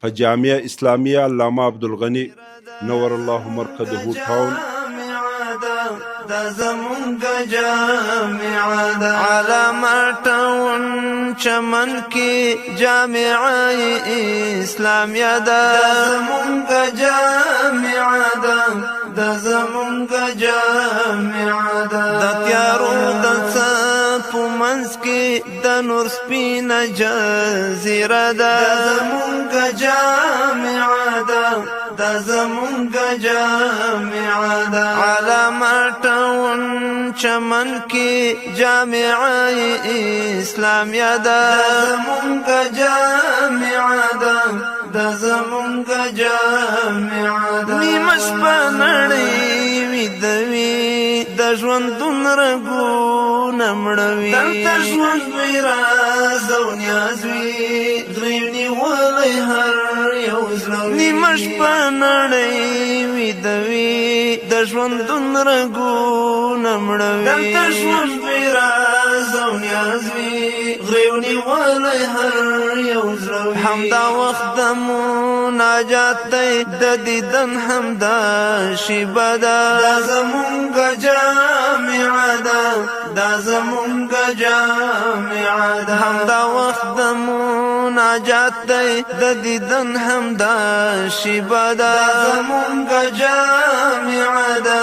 فجامعة إسلامية علامة عبد الغني نور الله مرقده ټاون. دا زمونږ جامعه ده علامه ټاون چمن کې جامعه اسلامیه ده زمونږ جامعه ده د زمونږ جامعه ده د تیارو د څپو منځ کې د نور سپینه جزیره ده زمونږ جامعه ده د زمونږ جامعه ده علامه ټاون چمن کې جامعه اسلامیه ده زمونږ جامعه ده د زمونږ جامعه ده نیمه شپه نړۍ ویده وي د ژوندون رګونه مړوي دلته ژوند وي راز او نیاز وي غريب نیولی هر یو زړه وي نیمه شپه نړۍ ویده وي د ژوندون رګونه مړوي دلته ژوند وي راز او نیاز وي غريب نیولی هر یو زړه وي همدا وخت د مناجات دی د دیدن همدا شیبه ده دا زمونږ جامعه ده دا زمونږ جامعه ده همدا وخت د مناجات دی د دیدن همدا شیبه ده دا زمونږ جامعه ده